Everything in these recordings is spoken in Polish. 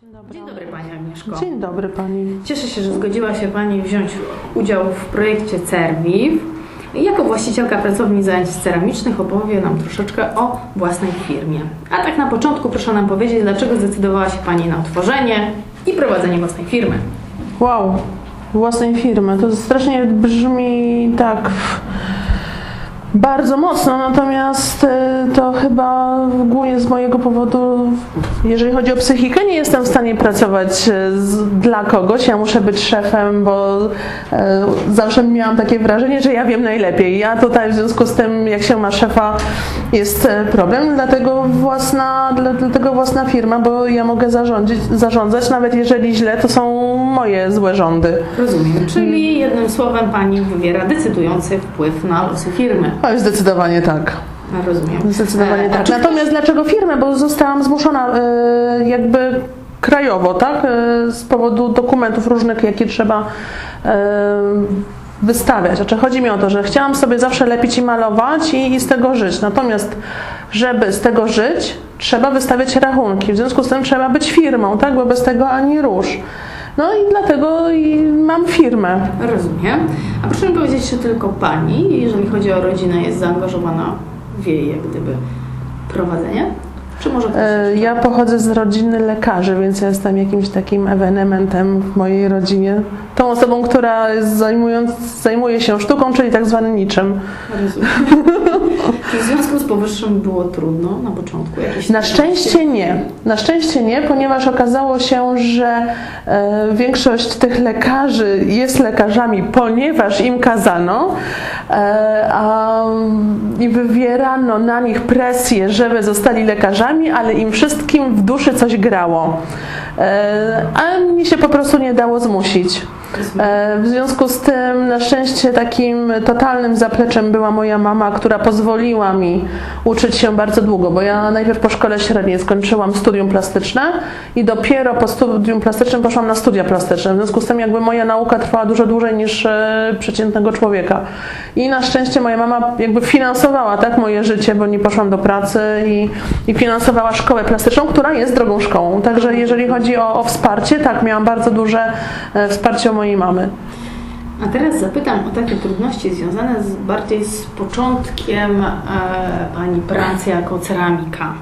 Dzień dobry Pani Agnieszko. Dzień dobry Pani. Cieszę się, że zgodziła się Pani wziąć udział w projekcie CERWIW. Jako właścicielka pracowni zajęć ceramicznych opowie nam troszeczkę o własnej firmie. A tak na początku proszę nam powiedzieć, dlaczego zdecydowała się Pani na otworzenie i prowadzenie własnej firmy. Wow, własnej firmy. To strasznie brzmi tak bardzo mocno, natomiast to chyba głównie z mojego powodu, jeżeli chodzi o psychikę, nie jestem w stanie pracować dla kogoś. Ja muszę być szefem, bo zawsze miałam takie wrażenie, że ja wiem najlepiej. Ja tutaj w związku z tym, jak się ma szefa, jest problem, dlatego własna firma, bo ja mogę zarządzać, nawet jeżeli źle, to są moje złe rządy. Rozumiem, czyli jednym słowem Pani wywiera decydujący wpływ na losy firmy. Ale zdecydowanie tak. Rozumiem. Zdecydowanie tak. Natomiast dlaczego firmę? Bo zostałam zmuszona jakby krajowo, tak? Z powodu dokumentów różnych, jakie trzeba wystawiać. Znaczy chodzi mi o to, że chciałam sobie zawsze lepić i malować i z tego żyć. Natomiast żeby z tego żyć, trzeba wystawiać rachunki. W związku z tym trzeba być firmą, tak? Bo bez tego ani rusz. No i dlatego mam firmę. Rozumiem. A proszę mi powiedzieć, czy tylko Pani, jeżeli chodzi o rodzinę, jest zaangażowana w jej jak gdyby prowadzenie? Czy może ktoś jeszcze? Ja pochodzę z rodziny lekarzy, więc ja jestem jakimś takim ewenementem w mojej rodzinie. Tą osobą, która zajmuje się sztuką, czyli tak zwanym niczym. Rozumiem. Czy w związku z powyższym było trudno na początku? Na szczęście nie. Na szczęście nie, ponieważ okazało się, że większość tych lekarzy jest lekarzami, ponieważ im kazano i wywierano na nich presję, żeby zostali lekarzami, ale im wszystkim w duszy coś grało. A mnie się po prostu nie dało zmusić. W związku z tym na szczęście takim totalnym zapleczem była moja mama, która pozwoliła mi uczyć się bardzo długo, bo ja najpierw po szkole średniej skończyłam studium plastyczne i dopiero po studium plastycznym poszłam na studia plastyczne. W związku z tym jakby moja nauka trwała dużo dłużej niż przeciętnego człowieka. I na szczęście moja mama jakby finansowała tak moje życie, bo nie poszłam do pracy i finansowała szkołę plastyczną, która jest drogą szkołą. Także jeżeli chodzi o wsparcie, tak, miałam bardzo duże wsparcie mojej mamy. A teraz zapytam o takie trudności związane bardziej z początkiem Pani pracy jako ceramika.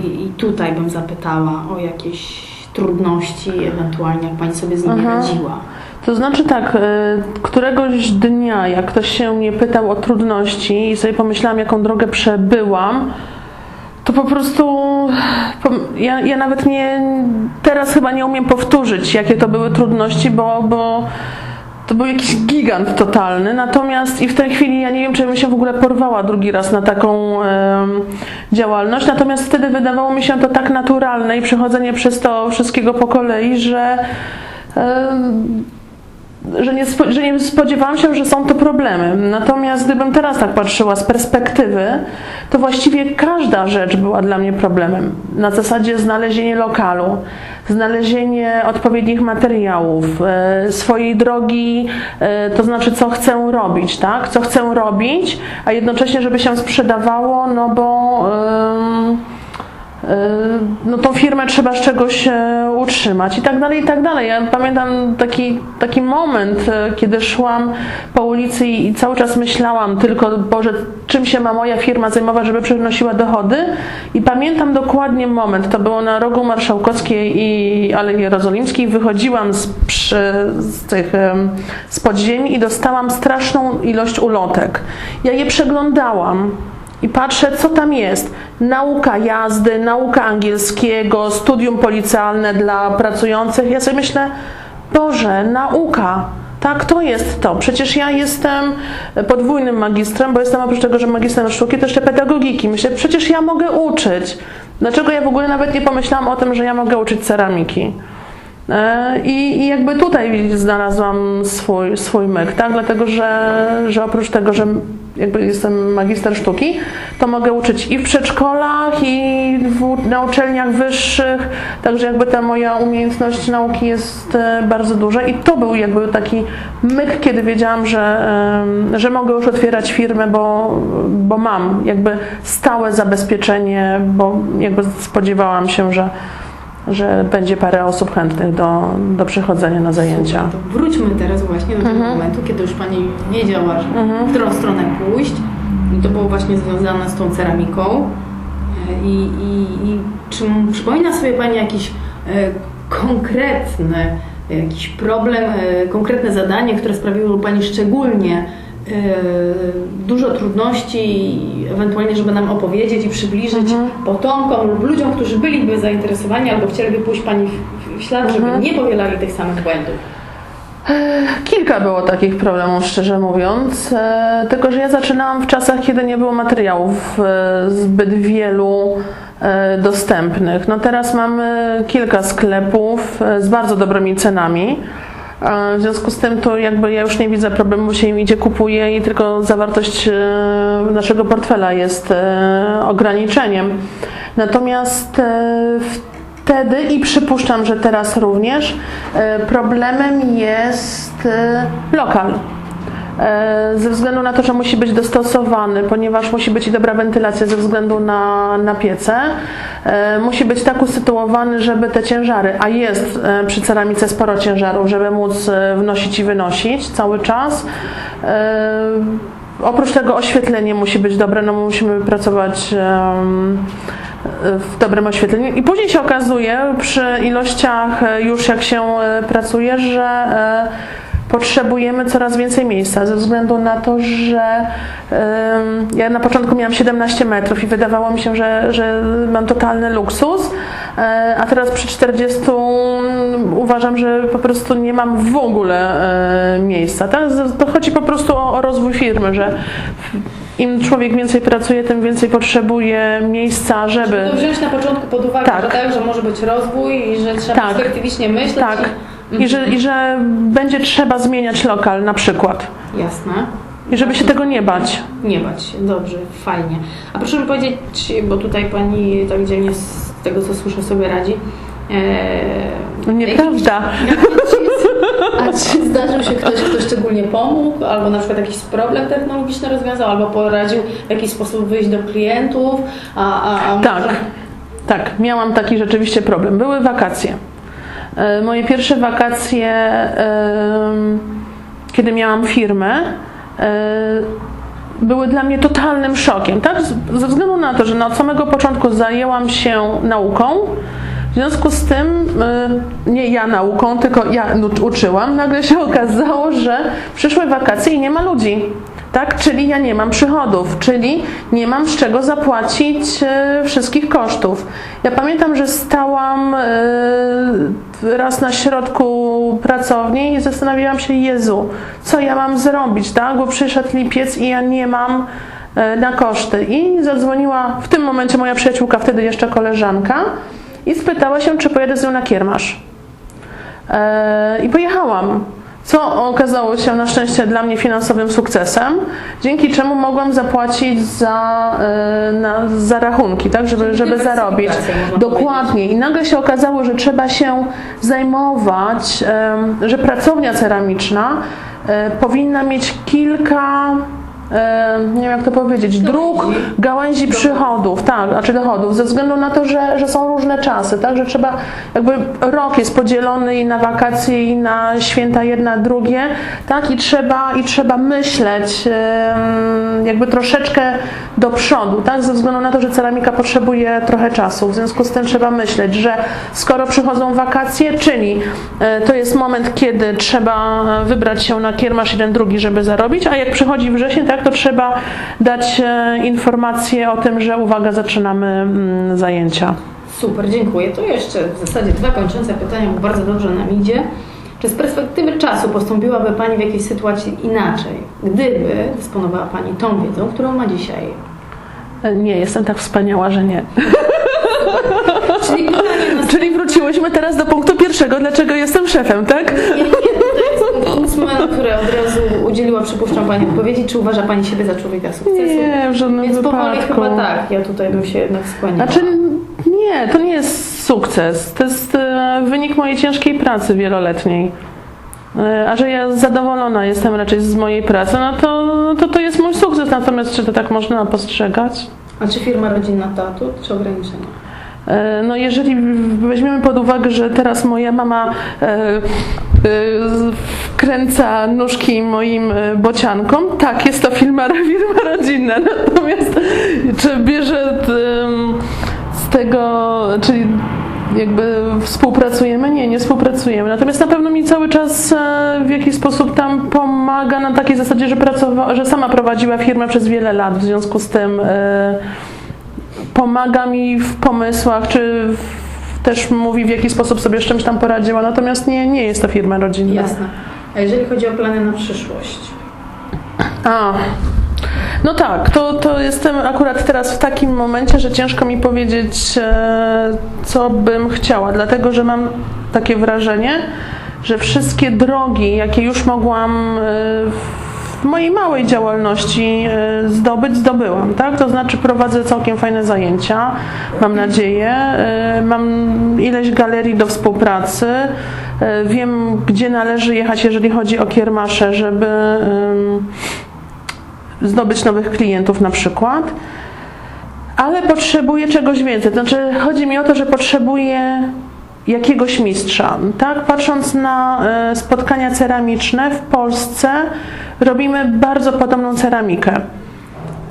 I tutaj bym zapytała o jakieś trudności, ewentualnie jak Pani sobie z nimi radziła. To znaczy tak, któregoś dnia, jak ktoś się mnie pytał o trudności i sobie pomyślałam, jaką drogę przebyłam, to po prostu ja nawet teraz chyba nie umiem powtórzyć, jakie to były trudności, bo to był jakiś gigant totalny. Natomiast i w tej chwili ja nie wiem, czy bym się w ogóle porwała drugi raz na taką działalność. Natomiast wtedy wydawało mi się to tak naturalne i przechodzenie przez to wszystkiego po kolei, że nie spodziewałam się, że są to problemy. Natomiast gdybym teraz tak patrzyła z perspektywy, to właściwie każda rzecz była dla mnie problemem. Na zasadzie znalezienie lokalu, znalezienie odpowiednich materiałów, swojej drogi, to znaczy co chcę robić, tak? Co chcę robić, a jednocześnie żeby się sprzedawało, no bo tą firmę trzeba z czegoś utrzymać i tak dalej, i tak dalej. Ja pamiętam taki moment, kiedy szłam po ulicy i cały czas myślałam tylko, Boże, czym się ma moja firma zajmować, żeby przynosiła dochody, i pamiętam dokładnie moment, to było na rogu Marszałkowskiej i Alei Jerozolimskiej, wychodziłam z podziemi i dostałam straszną ilość ulotek. Ja je przeglądałam i patrzę, co tam jest. Nauka jazdy, nauka angielskiego, studium policjalne dla pracujących. Ja sobie myślę, Boże, nauka. Tak, to jest to. Przecież ja jestem podwójnym magistrem, bo jestem oprócz tego, że magistrem sztuki, to jeszcze pedagogiki. Myślę, przecież ja mogę uczyć. Dlaczego ja w ogóle nawet nie pomyślałam o tym, że ja mogę uczyć ceramiki? I jakby tutaj znalazłam swój myk, tak? Dlatego, że oprócz tego, że jakby jestem magister sztuki, to mogę uczyć i w przedszkolach, i na uczelniach wyższych, także jakby ta moja umiejętność nauki jest bardzo duża i to był jakby taki myk, kiedy wiedziałam, że mogę już otwierać firmę, bo mam jakby stałe zabezpieczenie, bo jakby spodziewałam się, że będzie parę osób chętnych do przychodzenia na zajęcia. Super, to wróćmy teraz właśnie do tego momentu, kiedy już Pani wiedziała, że w którą stronę pójść. I to było właśnie związane z tą ceramiką. I czy przypomina sobie Pani jakiś konkretny jakiś problem, konkretne zadanie, które sprawiło Pani szczególnie dużo trudności, ewentualnie, żeby nam opowiedzieć i przybliżyć potomkom lub ludziom, którzy byliby zainteresowani albo chcieliby pójść Pani w ślad, żeby nie powielali tych samych błędów? Kilka było takich problemów, szczerze mówiąc, tylko że ja zaczynałam w czasach, kiedy nie było materiałów zbyt wielu dostępnych. No teraz mamy kilka sklepów z bardzo dobrymi cenami. W związku z tym to jakby ja już nie widzę problemu, bo się im idzie, kupuje i tylko zawartość naszego portfela jest ograniczeniem. Natomiast wtedy i przypuszczam, że teraz również problemem jest lokal. Ze względu na to, że musi być dostosowany, ponieważ musi być i dobra wentylacja ze względu na piece, musi być tak usytuowany, żeby te ciężary, a jest przy ceramice sporo ciężarów, żeby móc wnosić i wynosić cały czas. Oprócz tego oświetlenie musi być dobre, no musimy pracować w dobrym oświetleniu. I później się okazuje, przy ilościach już jak się pracuje, że potrzebujemy coraz więcej miejsca, ze względu na to, że ja na początku miałam 17 metrów i wydawało mi się, że mam totalny luksus, a teraz przy 40 uważam, że po prostu nie mam w ogóle miejsca. To chodzi po prostu o rozwój firmy, że im człowiek więcej pracuje, tym więcej potrzebuje miejsca, żeby... To wziąć na początku pod uwagę, że może być rozwój i że trzeba perspektywicznie myśleć. Tak. I że będzie trzeba zmieniać lokal na przykład. Jasne. I żeby się tego nie bać. Nie bać się, dobrze, fajnie. A proszę mi powiedzieć, bo tutaj Pani tak dzielnie z tego, co słyszę, sobie radzi. Nieprawda. A czy zdarzył się ktoś, kto szczególnie pomógł, albo na przykład jakiś problem technologiczny rozwiązał, albo poradził w jakiś sposób wyjść do klientów? Tak, miałam taki rzeczywiście problem. Były wakacje. Moje pierwsze wakacje, kiedy miałam firmę, były dla mnie totalnym szokiem, tak? Ze względu na to, że od samego początku zajęłam się nauką, w związku z tym, nie ja nauką, tylko ja uczyłam, nagle się okazało, że przyszły wakacje i nie ma ludzi. Tak? Czyli ja nie mam przychodów, czyli nie mam z czego zapłacić wszystkich kosztów. Ja pamiętam, że stałam raz na środku pracowni i zastanawiałam się, Jezu, co ja mam zrobić, tak? Bo przyszedł lipiec i ja nie mam na koszty. I zadzwoniła w tym momencie moja przyjaciółka, wtedy jeszcze koleżanka, i spytała się, czy pojadę z nią na kiermasz. I pojechałam. Co okazało się na szczęście dla mnie finansowym sukcesem, dzięki czemu mogłam zapłacić za rachunki, tak, żeby zarobić. Dokładnie. I nagle się okazało, że trzeba się zajmować, że pracownia ceramiczna powinna mieć kilka, nie wiem jak to powiedzieć, dróg, gałęzi przychodów, tak, znaczy dochodów, ze względu na to, że są różne czasy, tak, że trzeba, jakby rok jest podzielony i na wakacje, i na święta jedne, drugie, tak, i trzeba myśleć jakby troszeczkę do przodu, tak, ze względu na to, że ceramika potrzebuje trochę czasu, w związku z tym trzeba myśleć, że skoro przychodzą wakacje, czyli to jest moment, kiedy trzeba wybrać się na kiermasz jeden, drugi, żeby zarobić, a jak przychodzi wrzesień, tak, to trzeba dać informację o tym, że uwaga, zaczynamy zajęcia. Super, dziękuję. To jeszcze w zasadzie dwa kończące pytania, bo bardzo dobrze nam idzie. Czy z perspektywy czasu postąpiłaby Pani w jakiejś sytuacji inaczej, gdyby dysponowała Pani tą wiedzą, którą ma dzisiaj? Nie, jestem tak wspaniała, że nie. Czyli wróciłyśmy teraz do punktu pierwszego, dlaczego jestem szefem, tak? Nie, to jest punkt 8, które od razu udzieliła, przypuszczam, Pani odpowiedzi. Czy uważa Pani siebie za człowieka sukcesu? Nie, w żadnym Więc wypadku. Więc powoli chyba tak, ja tutaj bym się jednak skłaniała. Znaczy, nie, to nie jest sukces, to jest wynik mojej ciężkiej pracy wieloletniej. A że ja zadowolona jestem raczej z mojej pracy, no to jest mój sukces, natomiast czy to tak można postrzegać? A czy firma rodzinna to atut, czy ograniczenie? No jeżeli weźmiemy pod uwagę, że teraz moja mama wkręca nóżki moim bociankom, tak, jest to firma rodzinna, natomiast czy bierze z tego, czyli jakby współpracujemy? Nie współpracujemy. Natomiast na pewno mi cały czas w jakiś sposób tam pomaga na takiej zasadzie, że sama prowadziła firmę przez wiele lat, w związku z tym pomaga mi w pomysłach, czy też mówi, w jaki sposób sobie z czymś tam poradziła, natomiast nie jest to firma rodzinna. Jasne. A jeżeli chodzi o plany na przyszłość? No tak, to jestem akurat teraz w takim momencie, że ciężko mi powiedzieć, co bym chciała, dlatego że mam takie wrażenie, że wszystkie drogi, jakie już mogłam w mojej małej działalności zdobyłam, tak? To znaczy prowadzę całkiem fajne zajęcia, mam nadzieję, mam ileś galerii do współpracy, wiem, gdzie należy jechać, jeżeli chodzi o kiermasze, żeby zdobyć nowych klientów na przykład, ale potrzebuję czegoś więcej. To znaczy chodzi mi o to, że potrzebuję jakiegoś mistrza. Tak? Patrząc na spotkania ceramiczne w Polsce, robimy bardzo podobną ceramikę.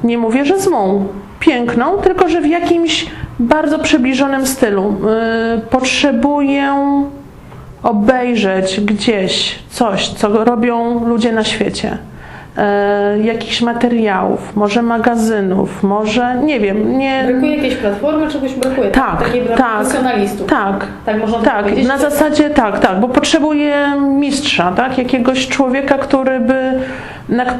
Nie mówię, że złą, piękną, tylko że w jakimś bardzo przybliżonym stylu. Potrzebuję obejrzeć gdzieś coś, co robią ludzie na świecie. Jakichś materiałów, może magazynów, może, nie wiem, nie... Brakuje jakiejś platformy, czegoś brakuje? Takiej dla profesjonalistów. Tak, można tak, powiedzieć? na zasadzie tak, bo potrzebuję mistrza, tak, jakiegoś człowieka, który by,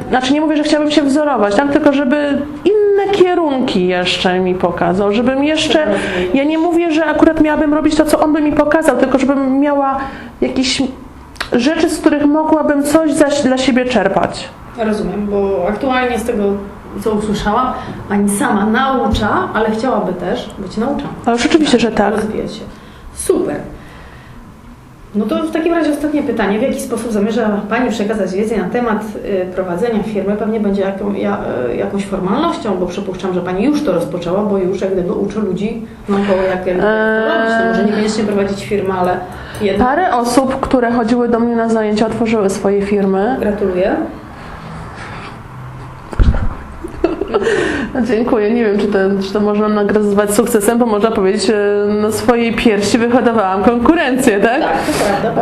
znaczy nie mówię, że chciałabym się wzorować, tak, tylko żeby inne kierunki jeszcze mi pokazał, żebym jeszcze, ja nie mówię, że akurat miałabym robić to, co on by mi pokazał, tylko żebym miała jakieś rzeczy, z których mogłabym coś dla siebie czerpać. Rozumiem, bo aktualnie z tego, co usłyszałam, Pani sama naucza, ale chciałaby też być nauczana. Ale oczywiście, że tak. Rozwijać się. Super. No to w takim razie ostatnie pytanie. W jaki sposób zamierza Pani przekazać wiedzę na temat prowadzenia firmy? Pewnie będzie jakąś formalnością, bo przypuszczam, że Pani już to rozpoczęła, bo już jak gdyby uczy ludzi naokoło, jak to robić. No może niekoniecznie prowadzić firmę, ale jednak... Parę osób, które chodziły do mnie na zajęcia, otworzyły swoje firmy. Gratuluję. Dziękuję. Nie wiem, czy to można nazywać sukcesem, bo można powiedzieć, na swojej piersi wyhodowałam konkurencję, tak? Tak, to prawda.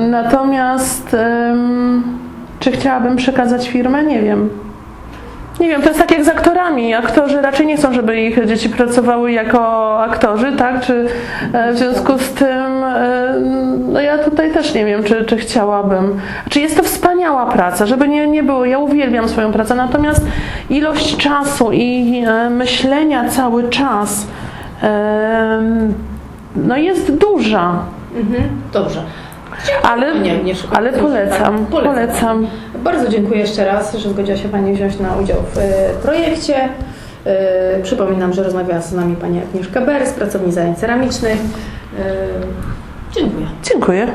Natomiast czy chciałabym przekazać firmę? Nie wiem. Nie wiem, to jest tak jak z aktorami. Aktorzy raczej nie chcą, żeby ich dzieci pracowały jako aktorzy, tak? Czy w związku z tym, no ja tutaj też nie wiem, czy chciałabym. Czy jest to wspaniała praca, żeby nie było. Ja uwielbiam swoją pracę, natomiast ilość czasu i myślenia cały czas no jest duża. Dobrze. Ale polecam. Bardzo dziękuję jeszcze raz, że zgodziła się Pani wziąć udział w projekcie. Przypominam, że rozmawiała z nami Pani Agnieszka Beres, pracownik zajęć ceramicznych. Dziękuję. Dziękuję.